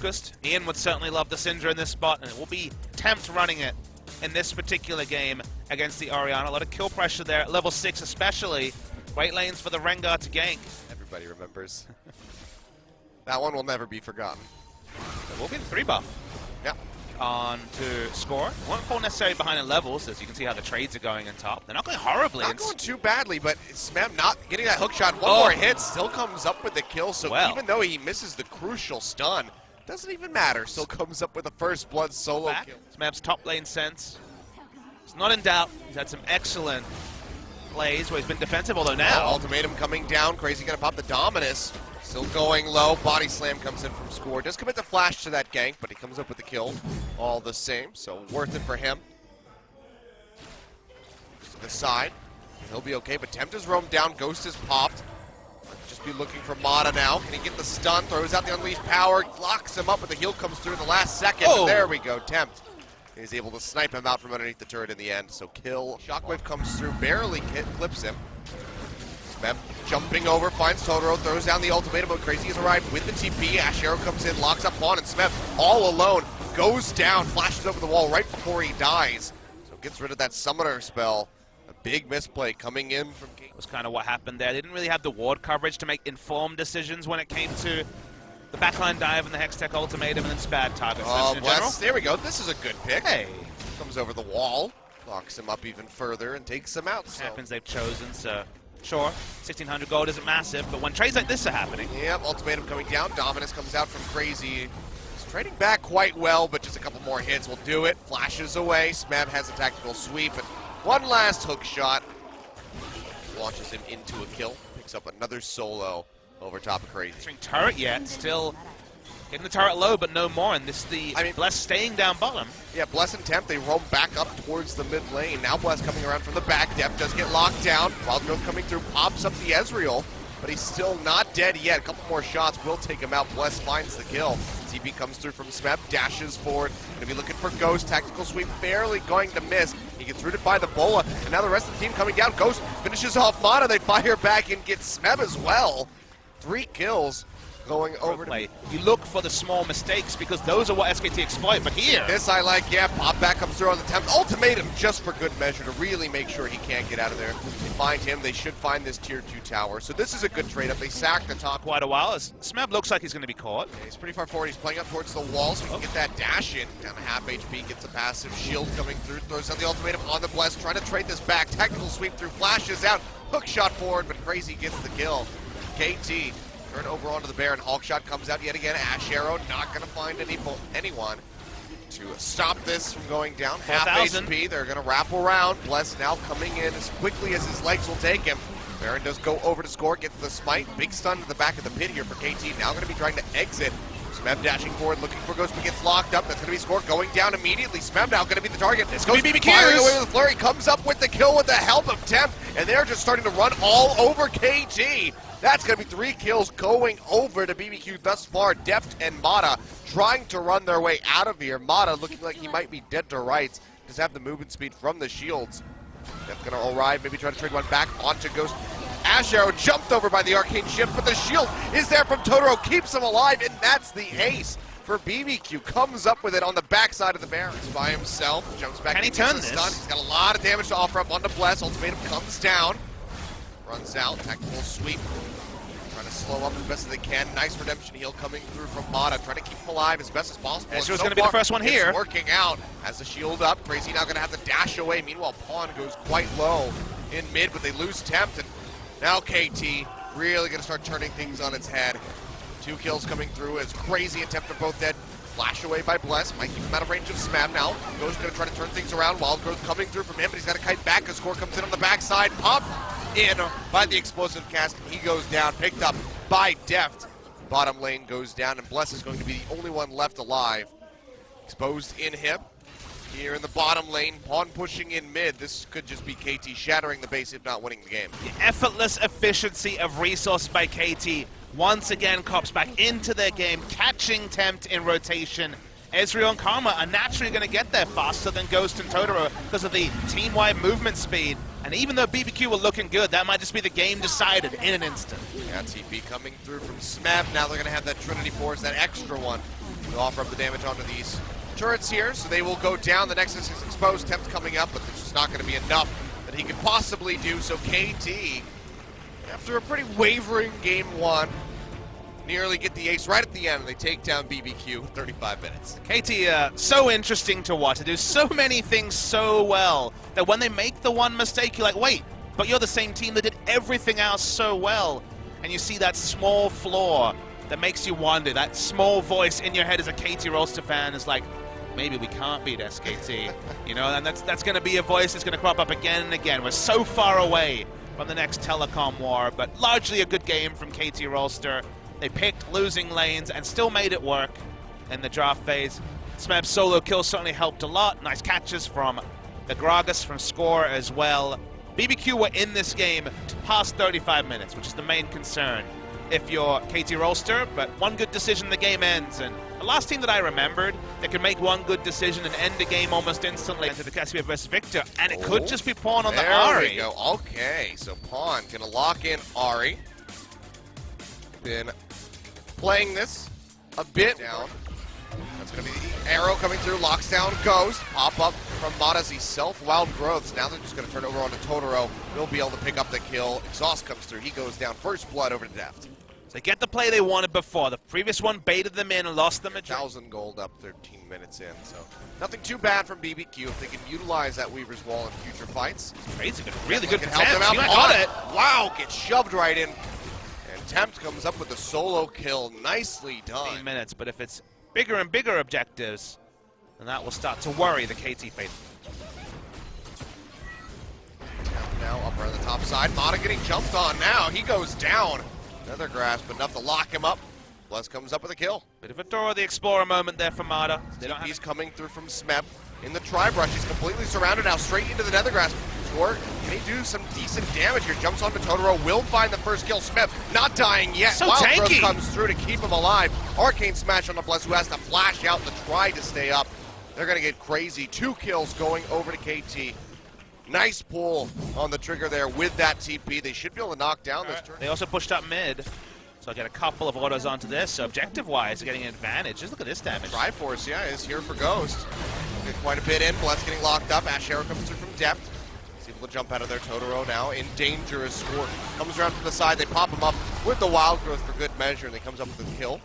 focused. Ian would certainly love the Syndra in this spot, and it will be Tempt running it in this particular game against the Orianna. A lot of kill pressure there at level 6 especially. Great lanes for the Rengar to gank. Everybody remembers. That one will never be forgotten. There will be the 3 buff. Yeah. On to score. Won't fall necessarily behind in levels, as you can see how the trades are going on top. They're not going horribly. Not going too badly, but Smeb not getting that hook shot. One more hit, still comes up with the kill. So even though he misses the crucial stun, doesn't even matter. Still comes up with a first blood solo kill. Smeb's top lane sense. It's not in doubt. He's had some excellent plays where he's been defensive, although now ultimatum coming down. Crazy gonna pop the Dominus. Still going low. Body slam comes in from Score. Does commit the flash to that gank, but he comes up with the kill all the same. So worth it for him. Just to the side. He'll be okay, but Tempt is roamed down. Ghost is popped. Just be looking for Mata now. Can he get the stun? Throws out the unleashed power. Locks him up, but the heal comes through in the last second. And there we go. Tempt is able to snipe him out from underneath the turret in the end. So kill. Shockwave comes through. Barely clips him. Smeb jumping over, finds Totoro, throws down the ultimatum, but Crazy has arrived with the TP. Ash Arrow comes in, locks up Pawn, and Smeb all alone goes down, flashes over the wall right before he dies. So gets rid of that summoner spell. A big misplay coming in from KT. That was kind of what happened there. They didn't really have the ward coverage to make informed decisions when it came to the backline dive and the Hextech ultimatum and then Spad target. Oh, bless. There we go. This is a good pick. Hey. Comes over the wall, locks him up even further, and takes him out. So. Happens they've chosen, so sure, 1,600 gold isn't massive, but when trades like this are happening. Yep, ultimatum coming down. Dominus comes out from Crazy. He's trading back quite well, but just a couple more hits will do it. Flashes away. Smeb has a tactical sweep, and one last hook shot. Launches him into a kill. Picks up another solo over top of Crazy. Entering turret yet, still getting the turret low, but no more, and this is the Bless staying down bottom. Yeah, Bless and Tempt, they roam back up towards the mid lane. Now Bless coming around from the back. Def does get locked down. Wild Growth coming through, pops up the Ezreal, but he's still not dead yet. A couple more shots will take him out. Bless finds the kill. TP comes through from Smeb, dashes forward. Gonna be looking for Ghost. Tactical sweep, barely going to miss. He gets rooted by the Bola, and now the rest of the team coming down. Ghost finishes off Mana. They fire back and get Smeb as well. 3 kills. Going over to you look for the small mistakes because those are what SKT exploit, but here this I like. Yeah, pop back comes through on the Tempt. Ultimatum just for good measure to really make sure he can't get out of there. They find him, they should find this tier 2 tower. So this is a good trade up. They sack the top quite a while as Smeb looks like he's going to be caught. Yeah, he's pretty far forward. He's playing up towards the wall so he can get that dash in. Down to half HP, gets a passive shield coming through, throws out the ultimatum on the Bless, trying to trade this back. Tactical sweep through, flashes out, hook shot forward, but Crazy gets the kill. KT turn over onto the Baron. Hulk shot comes out yet again. Ash Arrow not going to find anyone to stop this from going down. Half HP. They're going to wrap around. Bless now coming in as quickly as his legs will take him. Baron does go over to Score, gets the smite. Big stun to the back of the pit here for KT. Now going to be trying to exit. Smeb dashing forward, looking for Ghost, but gets locked up. That's going to be Score going down immediately. Smeb now going to be the target. It's going to be BBQ. Firing away with the flurry. Comes up with the kill with the help of Tempt, and they're just starting to run all over KT. That's going to be 3 kills going over to BBQ thus far. Deft and Mata trying to run their way out of here. Mata looking like he might be dead to rights. Does have the movement speed from the shields. Deft going to arrive, maybe try to trade one back onto Ghost. Ash Arrow jumped over by the arcane shift, but the shield is there from Totoro, keeps him alive, and that's the ace for BBQ. Comes up with it on the backside of the Baron. He's by himself, jumps back. Can he turn this? Stun. He's got a lot of damage to offer up onto Bless. Ultimatum comes down. Runs out, tactical sweep. Trying to slow up as best as they can. Nice redemption heal coming through from Mata. Trying to keep him alive as best as possible. Ezreal's going to be the first one here. It's working out. Has the shield up. Crazy now going to have to dash away. Meanwhile, Pawn goes quite low in mid, but they lose Tempt. And now KT really going to start turning things on its head. 2 kills coming through as Crazy and Tempt are both dead. Flash away by Bless. Might keep him out of range of Smab now. Ghost going to try to turn things around. Wild Growth coming through from him, but he's got to kite back. A Score comes in on the backside. Pop in by the explosive cast. He goes down. Picked up by Deft. Bottom lane goes down, and Bless is going to be the only one left alive. Exposed in him. Here in the bottom lane, Pawn pushing in mid. This could just be KT shattering the base, if not winning the game. The effortless efficiency of resource by KT once again cops back into their game, catching Tempt in rotation. Ezreal and Karma are naturally going to get there faster than Ghost and Totoro because of the team-wide movement speed. And even though BBQ were looking good, that might just be the game decided in an instant. Yeah, TP coming through from Smab. Now they're going to have that Trinity Force, that extra one. to offer up the damage onto these turrets here, so they will go down. The Nexus is exposed, Tempt coming up, but it's just not going to be enough that he could possibly do. So KT, after a pretty wavering game one, nearly get the ace right at the end, and they take down BBQ in 35 minutes. KT, so interesting to watch. They do so many things so well that when they make the one mistake, you're like, wait, but you're the same team that did everything else so well. And you see that small flaw that makes you wonder, that small voice in your head as a KT Rolster fan is like, maybe we can't beat SKT. You know, and that's going to be a voice that's going to crop up again and again. We're so far away from the next telecom war, but largely a good game from KT Rolster. They picked losing lanes and still made it work in the draft phase. Smeb's solo kill certainly helped a lot. Nice catches from the Gragas from SCORE as well. BBQ were in this game past 35 minutes, which is the main concern if you're KT Rolster, but one good decision, the game ends. And the last team that I remembered that could make one good decision and end the game almost instantly into the Cassidy versus Victor, and it could just be Pawn on the Ahri. There we go. Okay, so Pawn gonna lock in Ahri. Been playing this a bit down. That's going to be the arrow coming through, locks down Ghost. Pop up from Mata's self-wild growths. Now they're just going to turn over onto Totoro. He'll be able to pick up the kill. Exhaust comes through. He goes down. First blood over to Deft. So they get the play they wanted before. The previous one baited them in and lost them a 1,000 gold up 13 minutes in. So nothing too bad from BBQ if they can utilize that Weaver's Wall in future fights. Crazy good, really good can help them out. Got it. Wow, gets shoved right in. And Tempt comes up with a solo kill. Nicely done. 15 minutes, but if it's bigger and bigger objectives, and that will start to worry the KT faithful. Now up around the top side, Mata getting jumped on now. He goes down. Another grasp, enough to lock him up. Bless comes up with a kill. Bit of a Dora the Explorer moment there for Mata. He's coming through from Smeb in the tri-brush. He's completely surrounded now, straight into the nether grasp. Score, can he do some decent damage here? Jumps onto Totoro, will find the first kill. Smeb not dying yet. So Wild tanky. Growth comes through to keep him alive. Arcane smash on the Bless, who has to flash out to try to stay up. They're going to get crazy. 2 kills going over to KT. Nice pull on the trigger there with that TP. They should be able to knock down this turn. They also pushed up mid, so I get a couple of autos onto this. So objective-wise, they're getting an advantage. Just look at this damage. Triforce, yeah, is here for Ghost. We'll get quite a bit in. Bless getting locked up. Ash Arrow comes through from depth. He's able to jump out of there. Totoro now in danger as SCORE comes around from the side. They pop him up with the Wild Growth for good measure, and he comes up with a kill.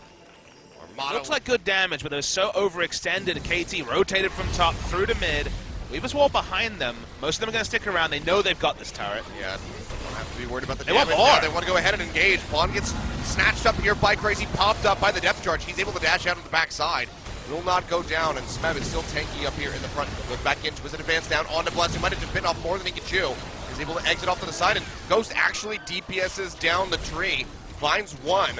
Looks like good damage, but it was so overextended. KT rotated from top through to mid. Weaver's Wall behind them. Most of them are going to stick around. They know they've got this turret. Yeah, don't have to be worried about the They damage. want more. Now they want to go ahead and engage. Pawn gets snatched up here by Crazy, popped up by the depth charge. He's able to dash out of the backside. Will not go down, and Smeb is still tanky up here in the front. Goes back into his advance down onto Bless, who might have just bitten off more than he could chew. He's able to exit off to the side, and Ghost actually DPSs down the tree. Finds one.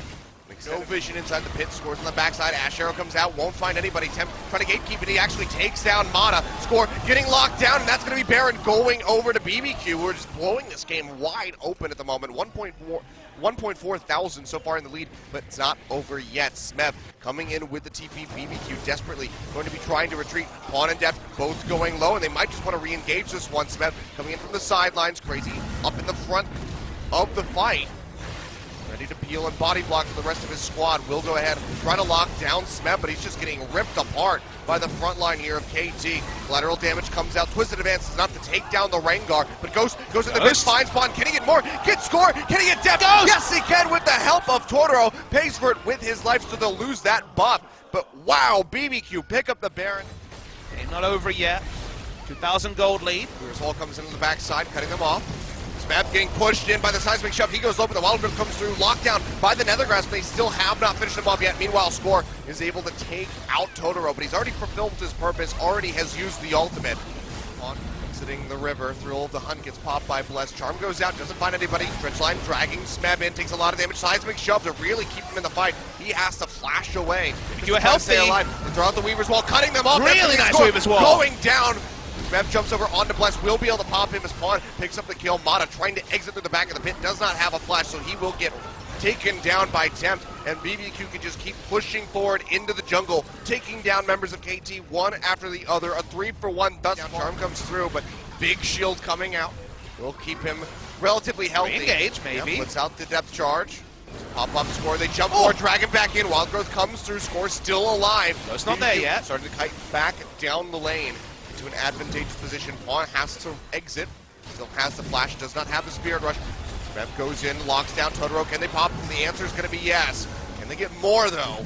No vision inside the pit, scores on the backside. Ash Arrow comes out, won't find anybody. Tempt trying to gatekeep it. He actually takes down Mata. SCORE getting locked down, and that's going to be Baron going over to BBQ. We're just blowing this game wide open at the moment. 1.4 thousand so far in the lead, but it's not over yet. Smeb coming in with the TP. BBQ desperately going to be trying to retreat. Pawn and Deft both going low, and they might just want to re-engage this one. Smeb coming in from the sidelines. Crazy up in the front of the fight. Ready to peel and body block for the rest of his squad. Will go ahead and try to lock down Smeb, but he's just getting ripped apart by the front line here of KT. Lateral damage comes out. Twisted advance is enough to take down the Rengar, but Ghost goes in the mid, finds Pawn. Can he get more? Get SCORE? Can he get depth? Yes, he can with the help of Totoro. Pays for it with his life, so they'll lose that buff. But wow, BBQ pick up the Baron. Game not over yet. 2,000 gold lead. Weaver's Wall comes in on the backside, cutting them off. Smeb getting pushed in by the seismic shove. He goes low, but the Wild Growth comes through. Locked down by the Nethergrass, but they still have not finished him off yet. Meanwhile, SCORE is able to take out Totoro, but he's already fulfilled his purpose, already has used the ultimate. On exiting the river, Thrill of the Hunt gets popped by Bless. Charm goes out, doesn't find anybody. Trenchline dragging Smeb in, takes a lot of damage. Seismic shove to really keep him in the fight. He has to flash away. You are healthy. Stay alive. They throw out the Weaver's Wall, cutting them off. Really nice Weaver's Wall. Going down. Smeb jumps over onto Bless, will be able to pop him as Pawn picks up the kill. Mata trying to exit through the back of the pit, does not have a flash, so he will get taken down by Tempt, and BBQ can just keep pushing forward into the jungle, taking down members of KT one after the other. A 3-for-1 thus far. Charm comes through, but big shield coming out will keep him relatively healthy. Re-engage, maybe. Yep, puts out the depth charge. Pop-up score, they jump forward, drag him back in. Wild Growth comes through, score still alive. No, it's not there yet. Starting to kite back down the lane into an advantageous position. Pawn has to exit. Still has the flash, does not have the Spirit Rush. Rev goes in, locks down Totoro. Can they pop? The answer is going to be yes. Can they get more, though?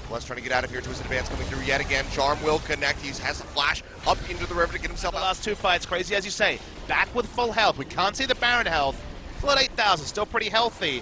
Bless trying to get out of here. Twisted Advance coming through yet again. Charm will connect. He has a flash up into the river to get himself The out. last two fights, crazy as you say. Back with full health. We can't see the Baron health. Still at 8,000, still pretty healthy.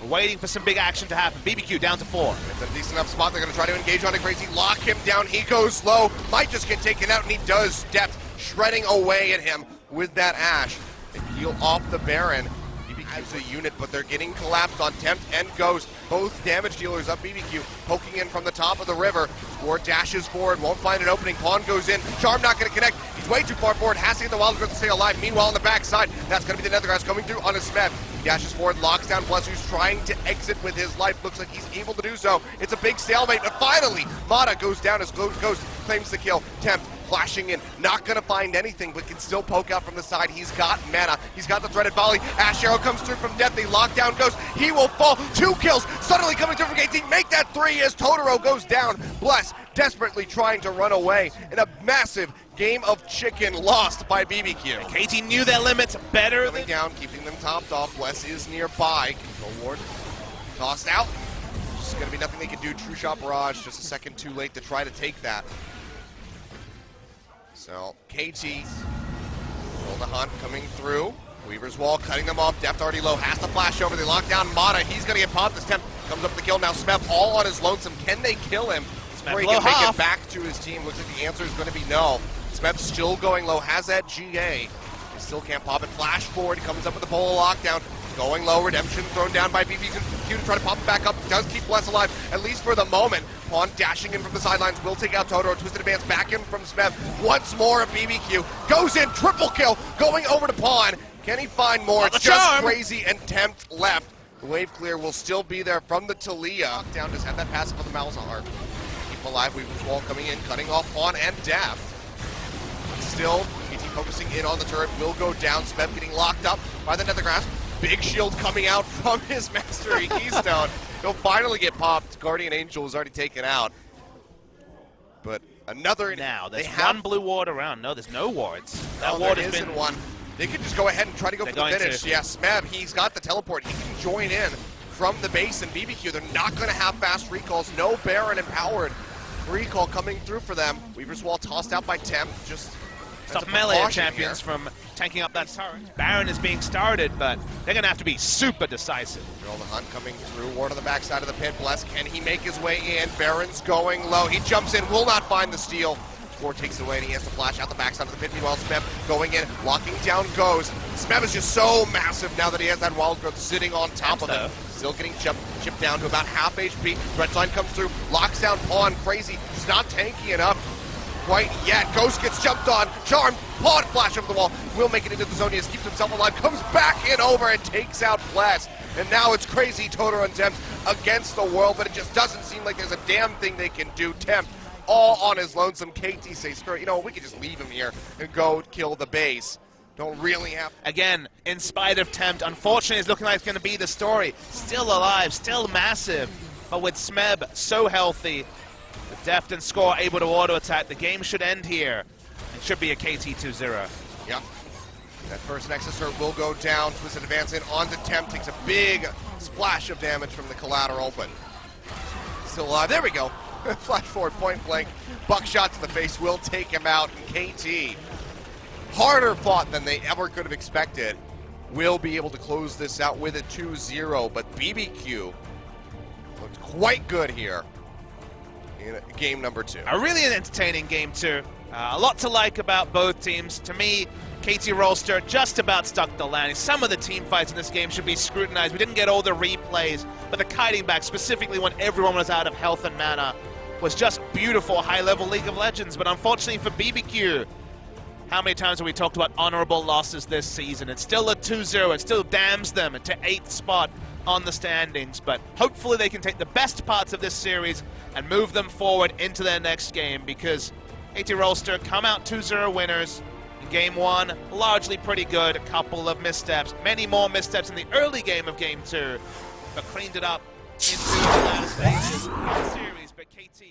We're waiting for some big action to happen. BBQ down to 4. It's a decent enough spot. They're going to try to engage on it. Crazy, lock him down. He goes low. Might just get taken out, and he does. Depth shredding away at him with that Ash. They peel off the Baron. BBQ's a unit, but they're getting collapsed on Tempt and Ghost. Both damage dealers up. BBQ poking in from the top of the river. Score dashes forward, won't find an opening. Pawn goes in. Charm not going to connect. He's way too far forward. Has to get the Wild Growth to stay alive. Meanwhile, on the backside, that's going to be the Nethergrass coming through on a Smeb. He dashes forward, locks down Bless, who's trying to exit with his life. Looks like he's able to do so. It's a big stalemate, and finally, Mata goes down as Ghost claims the kill. Tempt flashing in, not going to find anything, but can still poke out from the side. He's got mana. He's got the threaded volley. Ash Arrow comes through from depth. They lock down Ghost. He will fall. 2 kills suddenly coming through from KT. Make that 3 as Totoro goes down. Bless desperately trying to run away in a massive game of chicken lost by BBQ. KT knew their limits better Coming than... down, keeping them topped off. Bless is nearby. Control ward tossed out. Just going to be nothing they can do. True Shot Barrage just a second too late to try to take that. So KT roll the hunt coming through. Weaver's Wall cutting them off. Depth already low. Has to flash over. They lock down Mata. He's going to get popped. This Tempt comes up with the kill. Now Smeb all on his lonesome. Can they kill him before he can make it back to his team? Looks like the answer is going to be no. Smeb's still going low. Has that GA. He still can't pop it. Flash forward. He comes up with the pole lockdown. Going low. Redemption thrown down by BBQ to try to pop it back up. Does keep Bless alive, at least for the moment. Pawn dashing in from the sidelines. Will take out Totoro. Twisted Advance back in from Smeb. Once more of BBQ. Goes in. Triple kill. Going over to Pawn. Can he find more? It's just Crazy and Tempt left. The wave clear will still be there from the Talia. Down, just have that passive on the Malzahar. Keep him alive. Weaver's Wall coming in, cutting off Pawn and Daft. Still, KT focusing in on the turret. Will go down. Smeb getting locked up by the Nethergrass. Big shield coming out from his Mastery Keystone. He'll finally get popped. Guardian Angel was already taken out. But another... Now, there's one blue ward around. No, there's no wards. That ward has been... one. They could just go ahead and try to go for the finish. Yeah, Smeb, he's got the teleport. He can join in from the base and BBQ. They're not going to have fast recalls. No Baron empowered recall coming through for them. Weaver's Wall tossed out by Tempt. Just stop melee champions from tanking up that turret. Baron is being started, but they're going to have to be super decisive. Roll the hunt coming through. Ward on the backside of the pit. Bless, can he make his way in? Baron's going low. He jumps in, will not find the steal. Score takes it away, and he has to flash out the backside of the pit. Meanwhile, Smeb going in, locking down Goes. Smeb is just so massive now that he has that Wild Growth sitting on top of him. Still getting chipped down to about half HP. Red line comes through, locks down Pawn. Crazy, he's not tanky enough quite yet. Ghost gets jumped on. Charm, Pawn flash over the wall. Will make it into the zone. He just keeps himself alive. Comes back in over and takes out Bless. And now it's Crazy Totoro and Tempt against the world, but it just doesn't seem like there's a damn thing they can do. Tempt all on his lonesome. KT says, screw it, you know, we could just leave him here and go kill the base. Don't really have to. Again, in spite of Tempt, unfortunately it's looking like it's going to be the story. Still alive, still massive, but with Smeb so healthy, with Deft and Score able to auto-attack, the game should end here. It should be a KT 2-0. Yep. That first Nexus turret will go down. Twisted Advance in onto Tempt, takes a big splash of damage from the collateral, but still alive. There we go. Flash forward, point blank. Buckshot to the face will take him out. And KT, harder fought than they ever could have expected, will be able to close this out with a 2-0. But BBQ looked quite good here in game number 2. A really entertaining game 2. A lot to like about both teams. To me, KT Rolster just about stuck the landing. Some of the team fights in this game should be scrutinized. We didn't get all the replays, but the kiting back, specifically when everyone was out of health and mana, was just beautiful high-level League of Legends. But unfortunately for BBQ, how many times have we talked about honorable losses this season? It's still a 2-0. It still damns them to 8th spot on the standings. But hopefully they can take the best parts of this series and move them forward into their next game, because KT Rolster come out 2-0 winners. Game 1, largely pretty good. A couple of missteps, many more missteps in the early game of Game 2. but cleaned it up into the last stages of the series. But KT